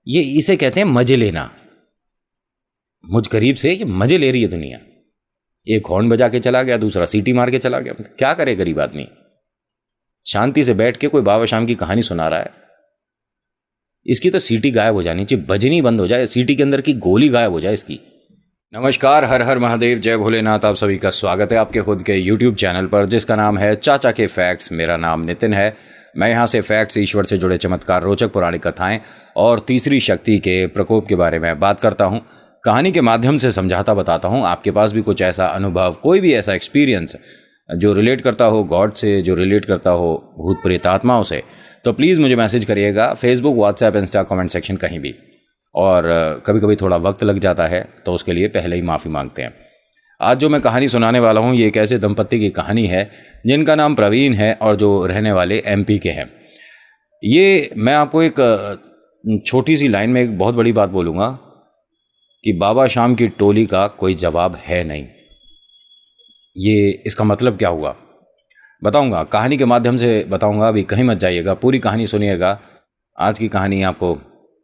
ये इसे कहते हैं मजे लेना। मुझ गरीब से ये मजे ले रही है दुनिया। एक हॉर्न बजा के चला गया, दूसरा सीटी मार के चला गया। क्या करे गरीब आदमी? शांति से बैठ के कोई बाबा शाम की कहानी सुना रहा है। इसकी तो सीटी गायब हो जानी चाहिए, बजनी बंद हो जाए, सीटी के अंदर की गोली गायब हो जाए इसकी। नमस्कार, हर हर महादेव, जय भोलेनाथ। आप सभी का स्वागत है आपके खुद के YouTube चैनल पर, जिसका नाम है चाचा के फैक्ट्स। मेरा नाम नितिन है। मैं यहाँ से फैक्ट्स, ईश्वर से जुड़े चमत्कार, रोचक पौराणिक कथाएं और तीसरी शक्ति के प्रकोप के बारे में बात करता हूँ। कहानी के माध्यम से समझाता बताता हूँ। आपके पास भी कुछ ऐसा अनुभव, कोई भी ऐसा एक्सपीरियंस जो रिलेट करता हो गॉड से, जो रिलेट करता हो भूत प्रेत आत्माओं से, तो प्लीज़ मुझे मैसेज करिएगा। Facebook, WhatsApp, Insta, comment section, कहीं भी। और कभी कभी थोड़ा वक्त लग जाता है तो उसके लिए पहले ही माफ़ी मांगते हैं। आज जो मैं कहानी सुनाने वाला हूँ, ये एक ऐसे दंपत्ति की कहानी है जिनका नाम प्रवीण है और जो रहने वाले MP के हैं। ये मैं आपको एक छोटी सी लाइन में एक बहुत बड़ी बात बोलूँगा कि बाबा शाम की टोली का कोई जवाब है नहीं। ये इसका मतलब क्या हुआ बताऊंगा, कहानी के माध्यम से बताऊंगा। अभी कहीं मत जाइएगा, पूरी कहानी सुनिएगा। आज की कहानी आपको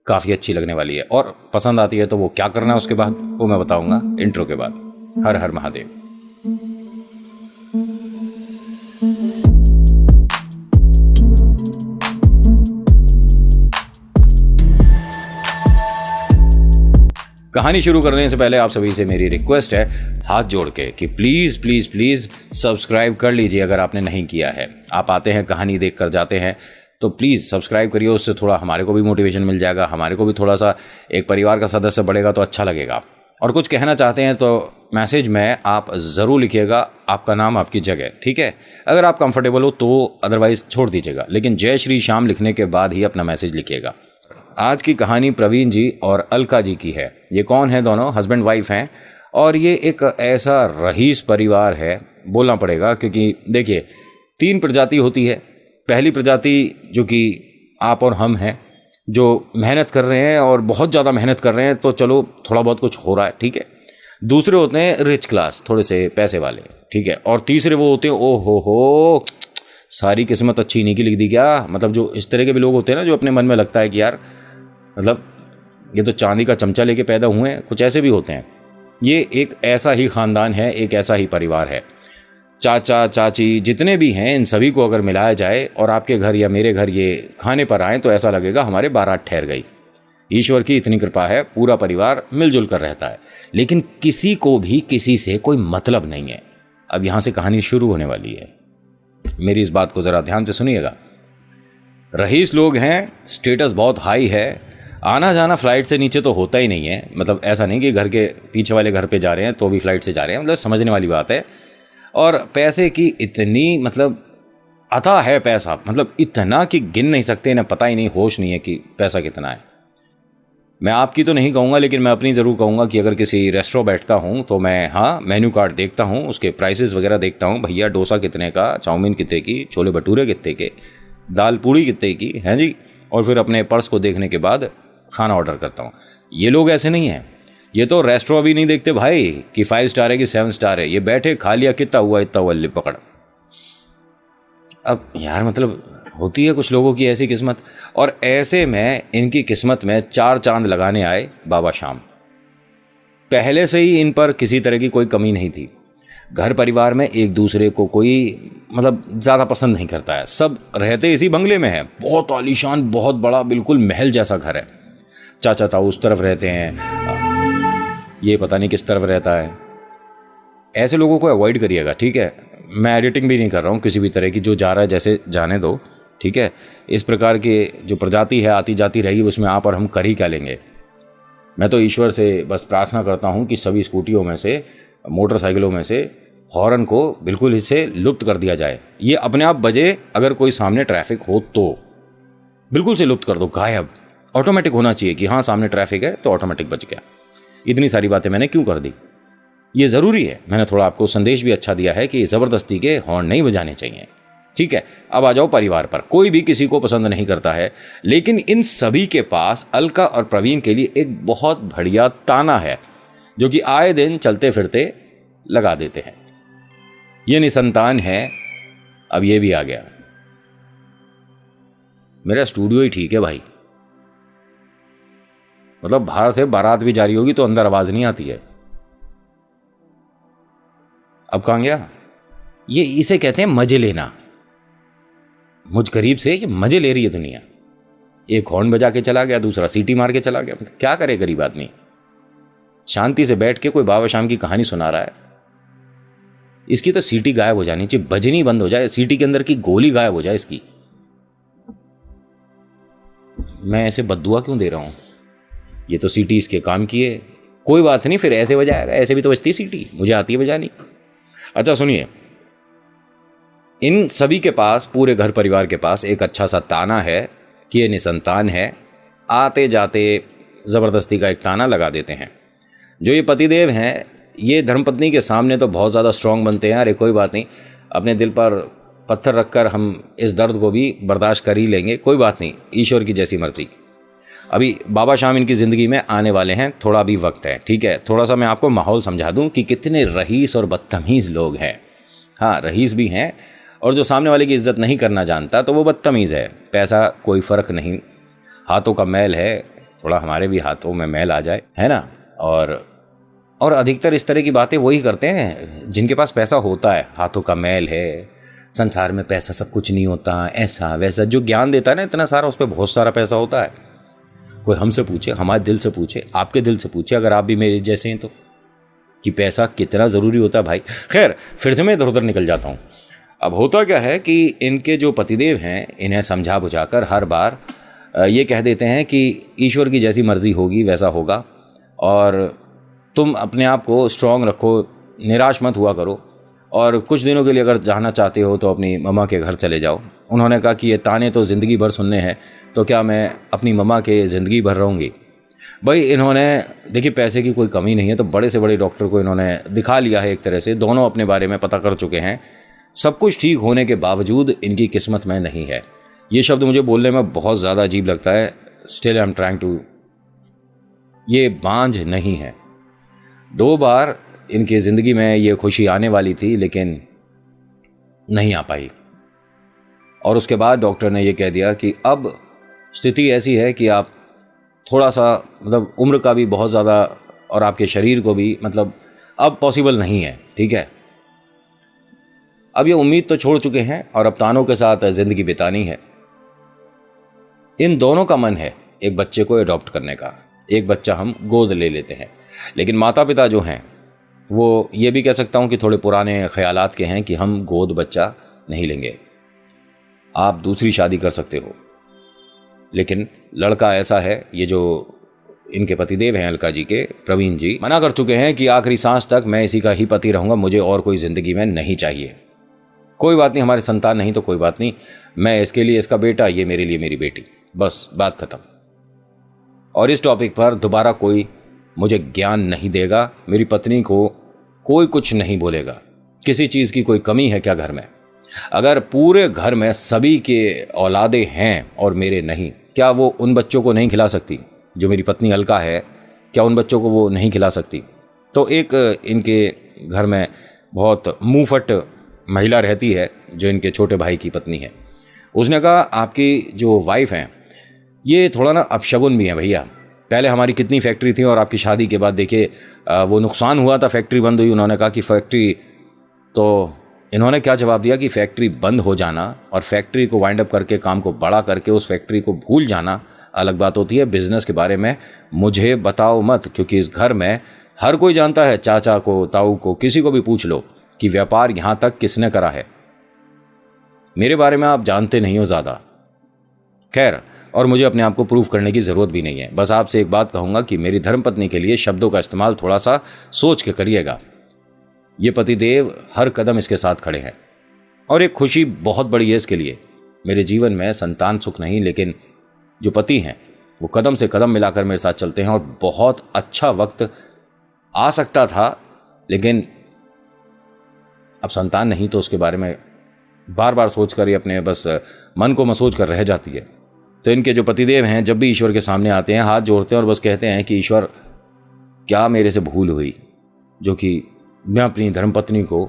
काफ़ी अच्छी लगने वाली है, और पसंद आती है तो वो क्या करना है उसके बाद वो मैं बताऊंगा इंट्रो के बाद। हर हर महादेव। कहानी शुरू करने से पहले आप सभी से मेरी रिक्वेस्ट है, हाथ जोड़ के, कि प्लीज़ प्लीज़ प्लीज़ सब्सक्राइब कर लीजिए अगर आपने नहीं किया है। आप आते हैं, कहानी देख कर जाते हैं, तो प्लीज़ सब्सक्राइब करिए। उससे थोड़ा हमारे को भी मोटिवेशन मिल जाएगा, हमारे को भी थोड़ा सा एक परिवार का सदस्य बढ़ेगा तो अच्छा लगेगा। और कुछ कहना चाहते हैं तो मैसेज में आप ज़रूर लिखिएगा, आपका नाम, आपकी जगह, ठीक है। अगर आप कंफर्टेबल हो तो, अदरवाइज़ छोड़ दीजिएगा, लेकिन जय श्री श्याम लिखने के बाद ही अपना मैसेज लिखिएगा। आज की कहानी प्रवीण जी और अलका जी की है। ये कौन है? दोनों हस्बैंड वाइफ हैं, और ये एक ऐसा रईस परिवार है, बोलना पड़ेगा, क्योंकि देखिए 3 प्रजाति होती है। पहली प्रजाति जो कि आप और हम हैं, जो मेहनत कर रहे हैं और बहुत ज़्यादा मेहनत कर रहे हैं, तो चलो थोड़ा बहुत कुछ हो रहा है, ठीक है। दूसरे होते हैं रिच क्लास, थोड़े से पैसे वाले, ठीक है। और तीसरे वो होते हैं, ओ हो सारी किस्मत अच्छी नहीं की लिख दी क्या। मतलब जो इस तरह के भी लोग होते हैं ना, जो अपने मन में लगता है कि यार मतलब ये तो चांदी का चमचा लेके पैदा हुए हैं, कुछ ऐसे भी होते हैं। ये एक ऐसा ही ख़ानदान है, एक ऐसा ही परिवार है। चाचा चाची जितने भी हैं, इन सभी को अगर मिलाया जाए और आपके घर या मेरे घर ये खाने पर आएँ तो ऐसा लगेगा हमारे बारात ठहर गई। ईश्वर की इतनी कृपा है, पूरा परिवार मिलजुल कर रहता है, लेकिन किसी को भी किसी से कोई मतलब नहीं है। अब यहाँ से कहानी शुरू होने वाली है, मेरी इस बात को ज़रा ध्यान से सुनिएगा। रईस लोग हैं, स्टेटस बहुत हाई है, आना जाना फ्लाइट से नीचे तो होता ही नहीं है। मतलब ऐसा नहीं कि घर के पीछे वाले घर पे जा रहे हैं तो भी फ्लाइट से जा रहे हैं, मतलब समझने वाली बात है। और पैसे की इतनी मतलब अता है पैसा, मतलब इतना कि गिन नहीं सकते, ना पता ही नहीं, होश नहीं है कि पैसा कितना है। मैं आपकी तो नहीं कहूँगा, लेकिन मैं अपनी ज़रूर कहूँगा कि अगर किसी रेस्टोरेंट बैठता हूँ तो मैं, हाँ, मेन्यू कार्ड देखता हूँ, उसके प्राइसेस वगैरह देखता हूँ। भैया डोसा कितने का, चाउमीन कितने की, छोले भटूरे कितने के, दाल पूड़ी कितने की हैं जी, और फिर अपने पर्स को देखने के बाद खाना ऑर्डर करता हूँ। ये लोग ऐसे नहीं हैं। ये तो रेस्टोरेंट भी नहीं देखते भाई कि 5 स्टार है कि 7 स्टार है। ये बैठे खा लिया, कितना हुआ इतना हुआ, ले पकड़। अब यार मतलब होती है कुछ लोगों की ऐसी किस्मत, और ऐसे में इनकी किस्मत में 4 चांद लगाने आए बाबा शाम। पहले से ही इन पर किसी तरह की कोई कमी नहीं थी। घर परिवार में एक दूसरे को कोई मतलब ज़्यादा पसंद नहीं करता है। सब रहते इसी बंगले में है, बहुत आलीशान, बहुत बड़ा, बिल्कुल महल जैसा घर है। चाचा ताऊ उस तरफ रहते हैं, ये पता नहीं किस तरफ रहता है। ऐसे लोगों को अवॉइड करिएगा, ठीक है। मैं एडिटिंग भी नहीं कर रहा हूँ किसी भी तरह की, जो जा रहा है जैसे जाने दो, ठीक है। इस प्रकार के जो प्रजाति है आती जाती रहेगी, उसमें आप और हम कर ही क्या लेंगे। मैं तो ईश्वर से बस प्रार्थना करता हूँ कि सभी स्कूटियों में से, मोटरसाइकिलों में से हॉर्न को बिल्कुल इससे लुप्त कर दिया जाए। ये अपने आप बजे, अगर कोई सामने ट्रैफिक हो तो बिल्कुल से लुप्त कर दो, गायब। ऑटोमेटिक होना चाहिए कि हाँ सामने ट्रैफिक है तो ऑटोमेटिक बच गया। इतनी सारी बातें मैंने क्यों कर दी, ये ज़रूरी है। मैंने थोड़ा आपको संदेश भी अच्छा दिया है कि ज़बरदस्ती के हॉर्न नहीं बजाने चाहिए, ठीक है। अब आ जाओ परिवार पर। कोई भी किसी को पसंद नहीं करता है, लेकिन इन सभी के पास अलका और प्रवीण के लिए एक बहुत बढ़िया ताना है, जो कि आए दिन चलते फिरते लगा देते हैं। ये निसंतान है, अब ये भी आ गया। मेरा स्टूडियो ही ठीक है भाई, मतलब बाहर से बारात भी जारी होगी तो अंदर आवाज नहीं आती है। अब कहां गया? ये इसे कहते हैं मजे लेना। मुझ गरीब से ये मजे ले रही है दुनिया। एक हॉर्न बजा के चला गया, दूसरा सीटी मार के चला गया। क्या करे गरीब आदमी? शांति से बैठ के कोई बाबा शाम की कहानी सुना रहा है। इसकी तो सीटी गायब हो जानी चाहिए, बजनी बंद हो जाए, सीटी के अंदर की गोली गायब हो जाए इसकी। मैं ऐसे बद्दुआ क्यों दे रहा हूं? ये तो सीटी इसके काम की है। कोई बात नहीं, फिर ऐसे बजाएगा, ऐसे भी तो बजती सीटी, मुझे आती है बजानी। अच्छा सुनिए, इन सभी के पास, पूरे घर परिवार के पास एक अच्छा सा ताना है कि ये निसंतान है। आते जाते ज़बरदस्ती का एक ताना लगा देते हैं। जो ये पतिदेव हैं, ये धर्मपत्नी के सामने तो बहुत ज़्यादा स्ट्रांग बनते हैं। अरे कोई बात नहीं, अपने दिल पर पत्थर रखकर हम इस दर्द को भी बर्दाश्त कर ही लेंगे, कोई बात नहीं, ईश्वर की जैसी मर्जी। अभी बाबा शाम इनकी ज़िंदगी में आने वाले हैं, थोड़ा भी वक्त है, ठीक है। थोड़ा सा मैं आपको माहौल समझा दूं कि कितने रईस और बदतमीज़ लोग हैं। हाँ, रईस भी हैं, और जो सामने वाले की इज्जत नहीं करना जानता तो वो बदतमीज़ है। पैसा कोई फ़र्क नहीं, हाथों का मैल है, थोड़ा हमारे भी हाथों में मैल आ जाए, है ना। और अधिकतर इस तरह की बातें वही करते हैं जिनके पास पैसा होता है। हाथों का मैल है, संसार में पैसा सब कुछ नहीं होता, ऐसा वैसा। जो ज्ञान देता है ना इतना सारा, उस पर बहुत सारा पैसा होता है। कोई हमसे पूछे, हमारे दिल से पूछे, आपके दिल से पूछे, अगर आप भी मेरे जैसे हैं तो, कि पैसा कितना ज़रूरी होता है भाई। खैर, फिर से मैं इधर उधर निकल जाता हूँ। अब होता क्या है कि इनके जो पतिदेव हैं, इन्हें समझा बुझाकर हर बार ये कह देते हैं कि ईश्वर की जैसी मर्जी होगी वैसा होगा, और तुम अपने आप को स्ट्रांग रखो, निराश मत हुआ करो, और कुछ दिनों के लिए अगर जाना चाहते हो तो अपनी मम्मा के घर चले जाओ। उन्होंने कहा कि ये ताने तो ज़िंदगी भर सुनने हैं, तो क्या मैं अपनी मम्मा के ज़िंदगी भर रहूँगी? भाई इन्होंने, देखिए पैसे की कोई कमी नहीं है, तो बड़े से बड़े डॉक्टर को इन्होंने दिखा लिया है एक तरह से। दोनों अपने बारे में पता कर चुके हैं। सब कुछ ठीक होने के बावजूद इनकी किस्मत में नहीं है। ये शब्द मुझे बोलने में बहुत ज़्यादा अजीब लगता है। Still I am trying to, ये बांझ नहीं है। 2 बार इनकी ज़िंदगी में ये खुशी आने वाली थी लेकिन नहीं आ पाई, और उसके बाद डॉक्टर ने ये कह दिया कि अब स्थिति ऐसी है कि आप थोड़ा सा, मतलब उम्र का भी बहुत ज़्यादा, और आपके शरीर को भी, मतलब अब पॉसिबल नहीं है, ठीक है। अब ये उम्मीद तो छोड़ चुके हैं और अब तानों के साथ ज़िंदगी बितानी है। इन दोनों का मन है एक बच्चे को अडॉप्ट करने का, एक बच्चा हम गोद ले लेते हैं। लेकिन माता पिता जो हैं, वो ये भी कह सकता हूँ कि थोड़े पुराने ख्यालात के हैं कि हम गोद बच्चा नहीं लेंगे, आप दूसरी शादी कर सकते हो। लेकिन लड़का ऐसा है, ये जो इनके पतिदेव हैं अलका जी के, प्रवीण जी, मना कर चुके हैं कि आखिरी सांस तक मैं इसी का ही पति रहूँगा, मुझे और कोई ज़िंदगी में नहीं चाहिए। कोई बात नहीं, हमारे संतान नहीं तो कोई बात नहीं, मैं इसके लिए इसका बेटा, ये मेरे लिए मेरी बेटी, बस बात खत्म। और इस टॉपिक पर दोबारा कोई मुझे ज्ञान नहीं देगा, मेरी पत्नी को कोई कुछ नहीं बोलेगा। किसी चीज़ की कोई कमी है क्या घर में? अगर पूरे घर में सभी के औलादे हैं और मेरे नहीं, क्या वो उन बच्चों को नहीं खिला सकती? जो मेरी पत्नी अलका है, क्या उन बच्चों को वो नहीं खिला सकती? तो एक इनके घर में बहुत मुंहफट महिला रहती है जो इनके छोटे भाई की पत्नी है। उसने कहा आपकी जो वाइफ हैं ये थोड़ा ना अपशगुन भी है भैया। पहले हमारी कितनी फैक्ट्री थी और आपकी शादी के बाद देखिए वो नुकसान हुआ था, फैक्ट्री बंद हुई। उन्होंने कहा कि फैक्ट्री, तो इन्होंने क्या जवाब दिया कि फैक्ट्री बंद हो जाना और फैक्ट्री को वाइंड अप करके, काम को बड़ा करके उस फैक्ट्री को भूल जाना अलग बात होती है। बिजनेस के बारे में मुझे बताओ मत, क्योंकि इस घर में हर कोई जानता है, चाचा को, ताऊ को, किसी को भी पूछ लो कि व्यापार यहां तक किसने करा है। मेरे बारे में आप जानते नहीं हो ज़्यादा। खैर, और मुझे अपने आप को प्रूव करने की ज़रूरत भी नहीं है। बस आपसे एक बात कहूँगा कि मेरी धर्मपत्नी के लिए शब्दों का इस्तेमाल थोड़ा सा सोच के करिएगा। ये पतिदेव हर कदम इसके साथ खड़े हैं और एक खुशी बहुत बड़ी है इसके लिए। मेरे जीवन में संतान सुख नहीं, लेकिन जो पति हैं वो कदम से कदम मिलाकर मेरे साथ चलते हैं और बहुत अच्छा वक्त आ सकता था, लेकिन अब संतान नहीं तो उसके बारे में बार बार सोच कर ही अपने बस मन को मसोच कर रह जाती है। तो इनके जो पतिदेव हैं जब भी ईश्वर के सामने आते हैं, हाथ जोड़ते हैं और बस कहते हैं कि ईश्वर, क्या मेरे से भूल हुई जो कि मैं अपनी धर्मपत्नी को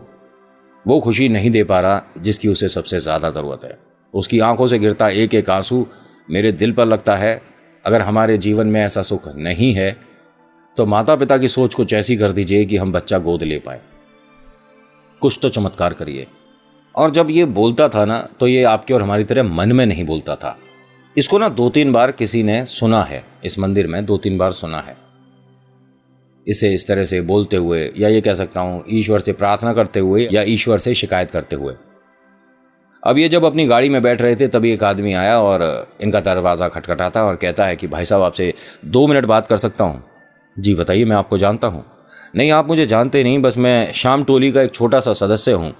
वो खुशी नहीं दे पा रहा जिसकी उसे सबसे ज़्यादा ज़रूरत है। उसकी आंखों से गिरता एक एक आंसू मेरे दिल पर लगता है अगर हमारे जीवन में ऐसा सुख नहीं है तो माता पिता की सोच कुछ ऐसी कर दीजिए कि हम बच्चा गोद ले पाए। कुछ तो चमत्कार करिए। और जब ये बोलता था ना, तो ये आपके और हमारी तरह मन में नहीं बोलता था। इसको ना 2-3 बार किसी ने सुना है, इस मंदिर में 2-3 बार सुना है इसे इस तरह से बोलते हुए, या ये कह सकता हूं ईश्वर से प्रार्थना करते हुए या ईश्वर से शिकायत करते हुए। अब ये जब अपनी गाड़ी में बैठ रहे थे तभी एक आदमी आया और इनका दरवाज़ा खटखटाता और कहता है कि भाई साहब, आपसे 2 मिनट बात कर सकता हूँ? जी बताइए, मैं आपको जानता हूँ। नहीं, आप मुझे जानते नहीं, बस मैं श्याम टोली का एक छोटा सा सदस्य हूँ।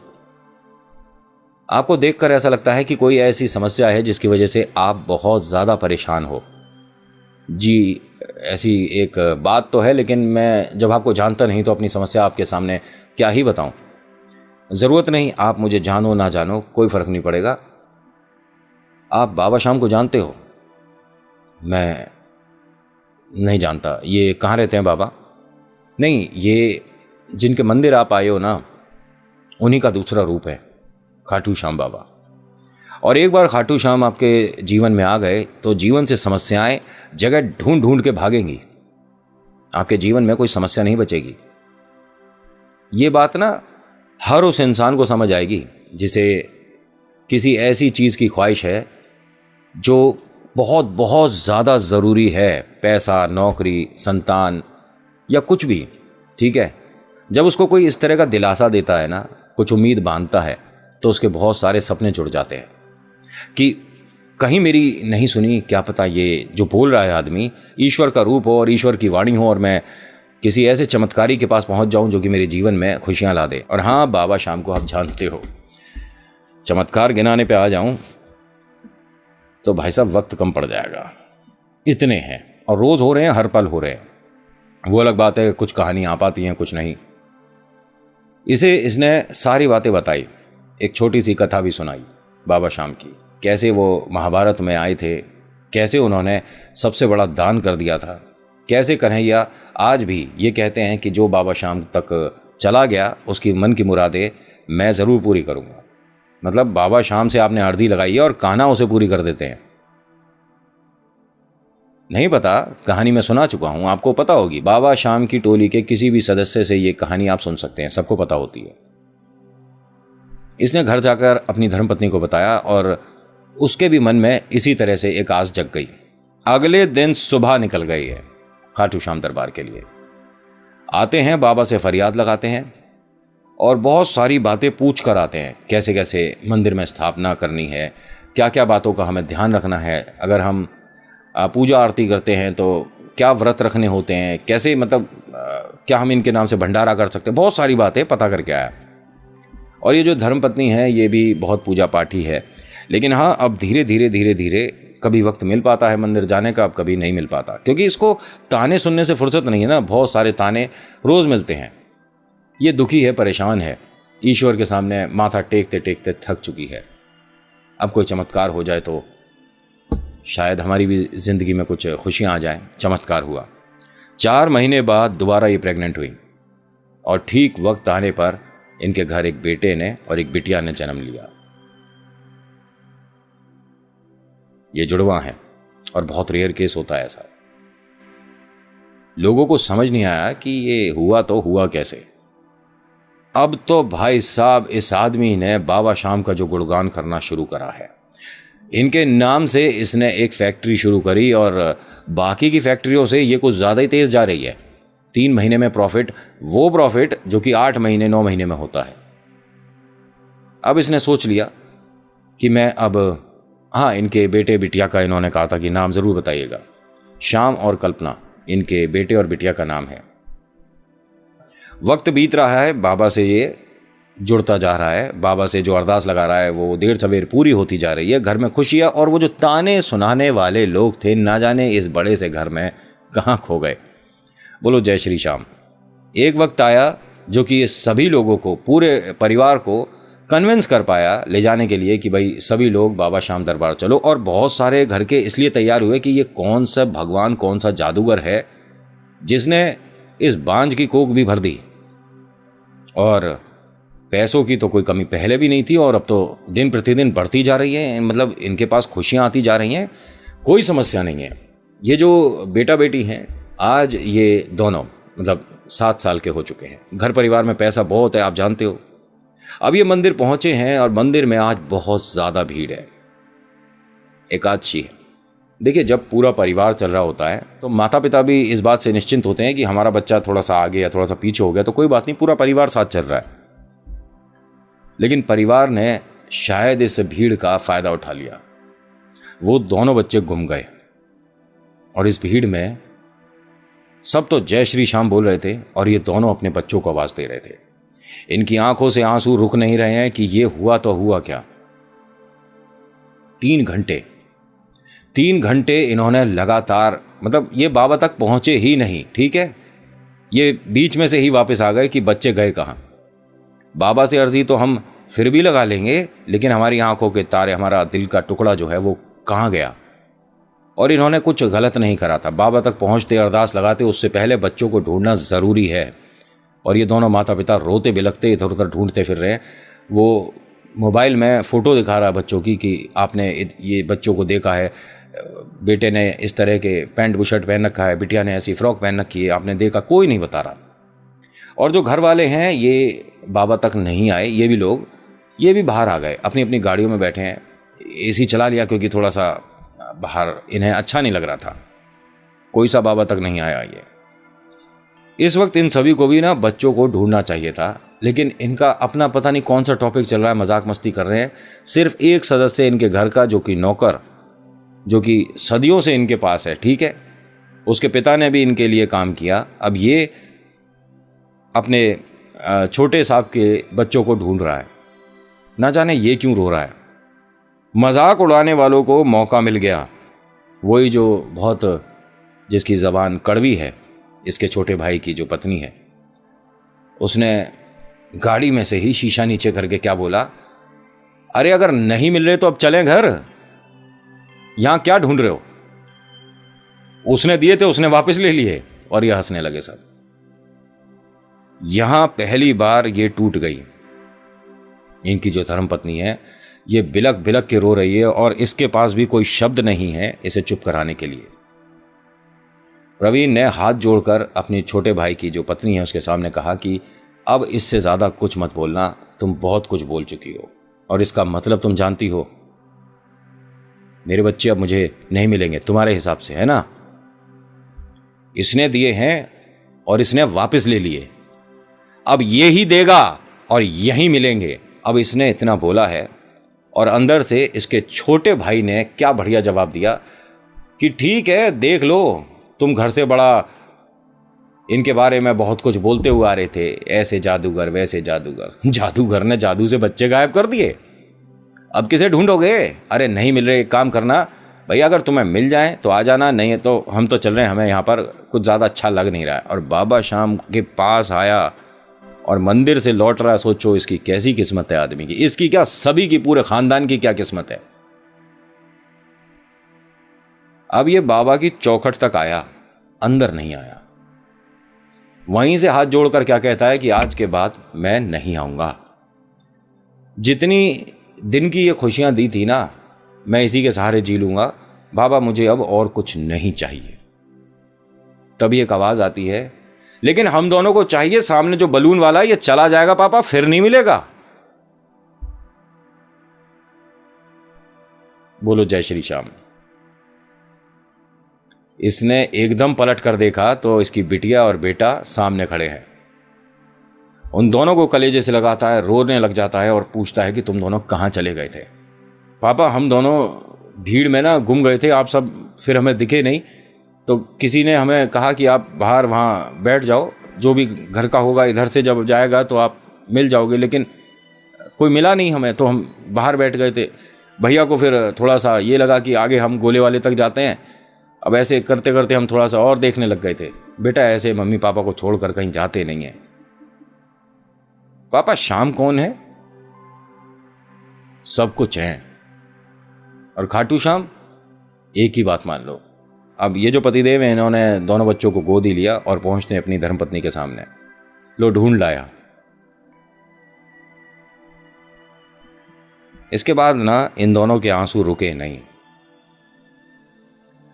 आपको देखकर ऐसा लगता है कि कोई ऐसी समस्या है जिसकी वजह से आप बहुत ज़्यादा परेशान हो। जी, ऐसी एक बात तो है, लेकिन मैं जब आपको जानता नहीं तो अपनी समस्या आपके सामने क्या ही बताऊं। ज़रूरत नहीं, आप मुझे जानो ना जानो, कोई फ़र्क नहीं पड़ेगा। आप बाबा श्याम को जानते हो? मैं नहीं जानता। ये कहाँ रहते हैं बाबा? नहीं, ये जिनके मंदिर आप आए हो ना, उन्हीं का दूसरा रूप है, खाटू श्याम बाबा। और एक बार खाटू श्याम आपके जीवन में आ गए तो जीवन से समस्याएं जगह ढूंढ ढूंढ के भागेंगी। आपके जीवन में कोई समस्या नहीं बचेगी। ये बात ना हर उस इंसान को समझ आएगी जिसे किसी ऐसी चीज़ की ख्वाहिश है जो बहुत बहुत ज़्यादा ज़रूरी है, पैसा, नौकरी, संतान या कुछ भी, ठीक है। जब उसको कोई इस तरह का दिलासा देता है ना, कुछ उम्मीद बांधता है, तो उसके बहुत सारे सपने जुड़ जाते हैं कि कहीं मेरी नहीं सुनी, क्या पता ये जो बोल रहा है आदमी ईश्वर का रूप हो और ईश्वर की वाणी हो और मैं किसी ऐसे चमत्कारी के पास पहुंच जाऊं जो कि मेरे जीवन में खुशियां ला दे। और हाँ, बाबा श्याम को आप जानते हो। चमत्कार गिनाने पे आ जाऊं तो भाई साहब वक्त कम पड़ जाएगा, इतने हैं और रोज हो रहे हैं, हर पल हो रहे हैं। वो अलग बात है, कुछ कहानी आ पाती हैं, कुछ नहीं। इसने सारी बातें बताई, एक छोटी सी कथा भी सुनाई बाबा श्याम की, कैसे वो महाभारत में आए थे, कैसे उन्होंने सबसे बड़ा दान कर दिया था, कैसे कन्हैया आज भी ये कहते हैं कि जो बाबा श्याम तक चला गया उसकी मन की मुरादें मैं ज़रूर पूरी करूँगा। मतलब बाबा श्याम से आपने अर्जी लगाई है और कान्हा उसे पूरी कर देते हैं। नहीं पता, कहानी मैं सुना चुका हूँ, आपको पता होगी। बाबा श्याम की टोली के किसी भी सदस्य से ये कहानी आप सुन सकते हैं, सबको पता होती है। इसने घर जाकर अपनी धर्मपत्नी को बताया और उसके भी मन में इसी तरह से एक आस जग गई। अगले दिन सुबह निकल गई है खाटू श्याम दरबार के लिए। आते हैं, बाबा से फरियाद लगाते हैं और बहुत सारी बातें पूछ कर आते हैं, कैसे कैसे मंदिर में स्थापना करनी है, क्या क्या बातों का हमें ध्यान रखना है, अगर हम पूजा आरती करते हैं तो क्या व्रत रखने होते हैं, कैसे मतलब क्या हम इनके नाम से भंडारा कर सकते हैं, बहुत सारी बातें पता करके आया। और ये जो धर्मपत्नी है ये भी बहुत पूजा पाठी है, लेकिन हाँ अब धीरे धीरे धीरे धीरे कभी वक्त मिल पाता है मंदिर जाने का, अब कभी नहीं मिल पाता, क्योंकि इसको ताने सुनने से फुर्सत नहीं है ना, बहुत सारे ताने रोज़ मिलते हैं। ये दुखी है, परेशान है, ईश्वर के सामने माथा टेकते टेकते थक चुकी है। अब कोई चमत्कार हो जाए तो शायद हमारी भी ज़िंदगी में कुछ खुशियाँ आ जाएं। चमत्कार हुआ। 4 महीने बाद दोबारा ये प्रेग्नेंट हुई और ठीक वक्त आने पर इनके घर एक बेटे ने और एक बिटिया ने जन्म लिया। ये जुड़वा है और बहुत रेयर केस होता है ऐसा। लोगों को समझ नहीं आया कि ये हुआ तो हुआ कैसे। अब तो भाई साहब इस आदमी ने बाबा श्याम का जो गुणगान करना शुरू करा है, इनके नाम से इसने एक फैक्ट्री शुरू करी और बाकी की फैक्ट्रियों से ये कुछ ज़्यादा ही तेज़ जा रही है। 3 महीने में प्रॉफिट, वो प्रॉफिट जो कि 8 महीने 9 महीने में होता है। अब इसने सोच लिया कि मैं अब, हाँ इनके बेटे बिटिया का इन्होंने कहा था कि नाम ज़रूर बताइएगा, श्याम और कल्पना इनके बेटे और बिटिया का नाम है। वक्त बीत रहा है, बाबा से ये जुड़ता जा रहा है, बाबा से जो अरदास लगा रहा है वो देर सवेर पूरी होती जा रही है। घर में खुशियाँ, और वो जो ताने सुनाने वाले लोग थे ना जाने इस बड़े से घर में कहाँ खो गए। बोलो जय श्री श्याम। एक वक्त आया जो कि ये सभी लोगों को, पूरे परिवार को कन्विंस कर पाया ले जाने के लिए कि भाई सभी लोग बाबा श्याम दरबार चलो। और बहुत सारे घर के इसलिए तैयार हुए कि ये कौन सा भगवान, कौन सा जादूगर है जिसने इस बांझ की कोख भी भर दी। और पैसों की तो कोई कमी पहले भी नहीं थी और अब तो दिन प्रतिदिन बढ़ती जा रही है। मतलब इनके पास खुशियाँ आती जा रही हैं, कोई समस्या नहीं है। ये जो बेटा बेटी हैं, आज ये दोनों मतलब 7 साल के हो चुके हैं। घर परिवार में पैसा बहुत है, आप जानते हो। अब ये मंदिर पहुंचे हैं और मंदिर में आज बहुत ज़्यादा भीड़ है। एकादशी है। देखिए, जब पूरा परिवार चल रहा होता है तो माता पिता भी इस बात से निश्चिंत होते हैं कि हमारा बच्चा थोड़ा सा आगे या थोड़ा सा पीछे हो गया तो कोई बात नहीं, पूरा परिवार साथ चल रहा है। लेकिन परिवार ने शायद इस भीड़ का फायदा उठा लिया। वो दोनों बच्चे गुम गए और इस भीड़ में सब तो जय श्री श्याम बोल रहे थे और ये दोनों अपने बच्चों को आवाज दे रहे थे। इनकी आंखों से आंसू रुक नहीं रहे हैं कि ये हुआ तो हुआ क्या। 3 घंटे इन्होंने लगातार, मतलब ये बाबा तक पहुंचे ही नहीं, ठीक है, ये बीच में से ही वापस आ गए कि बच्चे गए कहां। बाबा से अर्जी तो हम फिर भी लगा लेंगे, लेकिन हमारी आंखों के तारे, हमारा दिल का टुकड़ा जो है वो कहां गया। और इन्होंने कुछ गलत नहीं करा था। बाबा तक पहुंचते, अरदास लगाते, उससे पहले बच्चों को ढूंढना ज़रूरी है। और ये दोनों माता पिता रोते बिलखते इधर उधर ढूंढते फिर रहे हैं। वो मोबाइल में फ़ोटो दिखा रहा है बच्चों की कि आपने ये बच्चों को देखा है, बेटे ने इस तरह के पैंट बुशर्ट पहन रखा है, बिटिया ने ऐसी फ्रॉक पहन रखी है, आपने देखा, कोई नहीं बता रहा। और जो घर वाले हैं ये बाबा तक नहीं आए, ये भी बाहर आ गए, अपनी अपनी गाड़ियों में बैठे हैं। एसी चला लिया क्योंकि थोड़ा सा बाहर इन्हें अच्छा नहीं लग रहा था। कोई सा बाबा तक नहीं आया। ये इस वक्त इन सभी को भी ना बच्चों को ढूंढना चाहिए था, लेकिन इनका अपना पता नहीं कौन सा टॉपिक चल रहा है, मजाक मस्ती कर रहे हैं। सिर्फ एक सदस्य इनके घर का, जो कि नौकर, जो कि सदियों से इनके पास है, ठीक है, उसके पिता ने भी इनके लिए काम किया। अब ये अपने छोटे साहब के बच्चों को ढूंढ रहा है। ना जाने ये क्यों रो रहा है। मजाक उड़ाने वालों को मौका मिल गया। वही जो बहुत, जिसकी ज़बान कड़वी है, इसके छोटे भाई की जो पत्नी है, उसने गाड़ी में से ही शीशा नीचे करके क्या बोला, अरे अगर नहीं मिल रहे तो अब चलें घर, यहां क्या ढूंढ रहे हो। उसने दिए थे, उसने वापस ले लिए। और ये हंसने लगे सब। यहां पहली बार ये टूट गई। इनकी जो धर्मपत्नी है ये बिलक बिलक के रो रही है और इसके पास भी कोई शब्द नहीं है इसे चुप कराने के लिए। प्रवीण ने हाथ जोड़कर अपने छोटे भाई की जो पत्नी है उसके सामने कहा कि अब इससे ज्यादा कुछ मत बोलना, तुम बहुत कुछ बोल चुकी हो और इसका मतलब तुम जानती हो। मेरे बच्चे अब मुझे नहीं मिलेंगे तुम्हारे हिसाब से, है ना। इसने दिए हैं और इसने वापस ले लिए, अब ये ही देगा और यही मिलेंगे। अब इसने इतना बोला है और अंदर से इसके छोटे भाई ने क्या बढ़िया जवाब दिया कि ठीक है, देख लो, तुम घर से बड़ा इनके बारे में बहुत कुछ बोलते हुए आ रहे थे, ऐसे जादूगर वैसे जादूगर। जादूगर ने जादू से बच्चे गायब कर दिए, अब किसे ढूंढोगे। अरे नहीं मिल रहे, एक काम करना भैया, अगर तुम्हें मिल जाए तो आ जाना, नहीं है तो हम तो चल रहे हैं, हमें यहाँ पर कुछ ज़्यादा अच्छा लग नहीं रहा है। और बाबा शाम के पास आया और मंदिर से लौट रहा है। सोचो इसकी कैसी किस्मत है आदमी की, इसकी क्या, सभी की, पूरे खानदान की क्या किस्मत है। अब ये बाबा की चौखट तक आया, अंदर नहीं आया। वहीं से हाथ जोड़कर क्या कहता है कि आज के बाद मैं नहीं आऊंगा। जितनी दिन की ये खुशियां दी थी ना, मैं इसी के सहारे जी लूंगा। बाबा मुझे अब और कुछ नहीं चाहिए। तभी एक आवाज आती है, लेकिन हम दोनों को चाहिए, सामने जो बलून वाला है ये चला जाएगा पापा, फिर नहीं मिलेगा। बोलो जय श्री श्याम। इसने एकदम पलट कर देखा तो इसकी बिटिया और बेटा सामने खड़े हैं। उन दोनों को कलेजे से लगाता है, रोने लग जाता है और पूछता है कि तुम दोनों कहां चले गए थे। पापा हम दोनों भीड़ में ना गुम गए थे, आप सब फिर हमें दिखे नहीं, तो किसी ने हमें कहा कि आप बाहर वहाँ बैठ जाओ, जो भी घर का होगा इधर से जब जाएगा तो आप मिल जाओगे, लेकिन कोई मिला नहीं हमें, तो हम बाहर बैठ गए थे। भैया को फिर थोड़ा सा ये लगा कि आगे हम गोले वाले तक जाते हैं। अब ऐसे करते करते हम थोड़ा सा और देखने लग गए थे। बेटा ऐसे मम्मी पापा को छोड़कर कहीं जाते नहीं हैं। पापा शाम कौन है? सब कुछ है। और खाटू श्याम? एक ही बात मान लो। अब ये जो पतिदेव हैं, इन्होंने दोनों बच्चों को गोद ही लिया और पहुंचते हैं अपनी धर्मपत्नी के सामने। लो ढूंढ लाया। इसके बाद ना इन दोनों के आंसू रुके नहीं।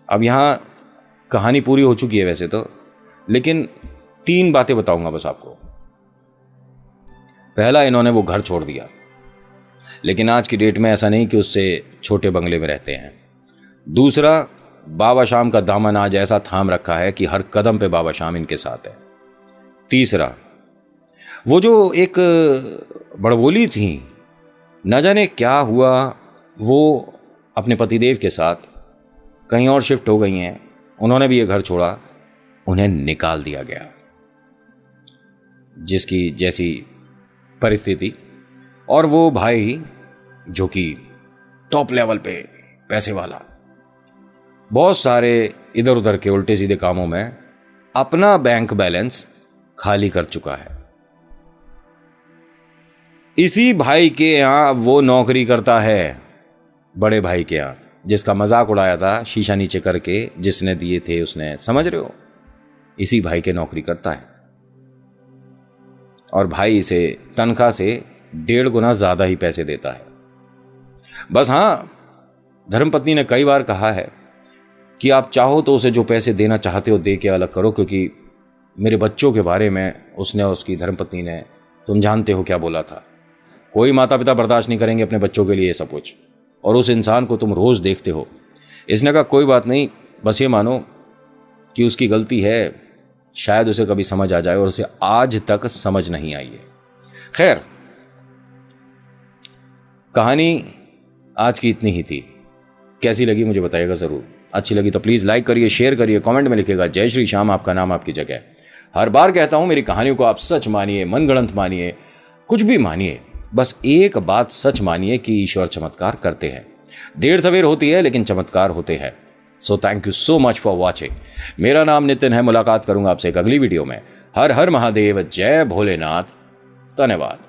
अब यहां कहानी पूरी हो चुकी है वैसे तो, लेकिन 3 बातें बताऊंगा बस आपको। पहला, इन्होंने वो घर छोड़ दिया, लेकिन आज की डेट में ऐसा नहीं कि उससे छोटे बंगले में रहते हैं। दूसरा, बाबा शाम का दामन आज ऐसा थाम रखा है कि हर कदम पे बाबा शाम इनके साथ है। तीसरा, वो जो एक बड़बोली थी, न जाने क्या हुआ, वो अपने पतिदेव के साथ कहीं और शिफ्ट हो गई हैं। उन्होंने भी ये घर छोड़ा, उन्हें निकाल दिया गया। जिसकी जैसी परिस्थिति, और वो भाई जो कि टॉप लेवल पे पैसे वाला, बहुत सारे इधर उधर के उल्टे सीधे कामों में अपना बैंक बैलेंस खाली कर चुका है। इसी भाई के यहां वो नौकरी करता है, बड़े भाई के यहां, जिसका मजाक उड़ाया था शीशा नीचे करके, जिसने दिए थे उसने, समझ रहे हो, इसी भाई के नौकरी करता है। और भाई इसे तनख्वाह से 1.5 गुना ज्यादा ही पैसे देता है। बस हाँ, धर्मपत्नी ने कई बार कहा है कि आप चाहो तो उसे जो पैसे देना चाहते हो दे के अलग करो, क्योंकि मेरे बच्चों के बारे में उसने, उसकी धर्मपत्नी ने, तुम जानते हो क्या बोला था। कोई माता पिता बर्दाश्त नहीं करेंगे अपने बच्चों के लिए सब कुछ, और उस इंसान को तुम रोज देखते हो। इसने कहा कोई बात नहीं, बस ये मानो कि उसकी गलती है, शायद उसे कभी समझ आ जाए, और उसे आज तक समझ नहीं आई है। खैर, कहानी आज की इतनी ही थी। कैसी लगी मुझे बताइएगा ज़रूर। अच्छी लगी तो प्लीज़ लाइक करिए, शेयर करिए, कमेंट में लिखिएगा जय श्री श्याम, आपका नाम आपकी जगह। हर बार कहता हूं, मेरी कहानियों को आप सच मानिए, मनगढ़ंत मानिए, कुछ भी मानिए, बस एक बात सच मानिए कि ईश्वर चमत्कार करते हैं। देर सवेर होती है लेकिन चमत्कार होते हैं। So thank you so much for watching. मेरा नाम नितिन है। मुलाकात करूंगा आपसे एक अगली वीडियो में। हर हर महादेव, जय भोलेनाथ, धन्यवाद।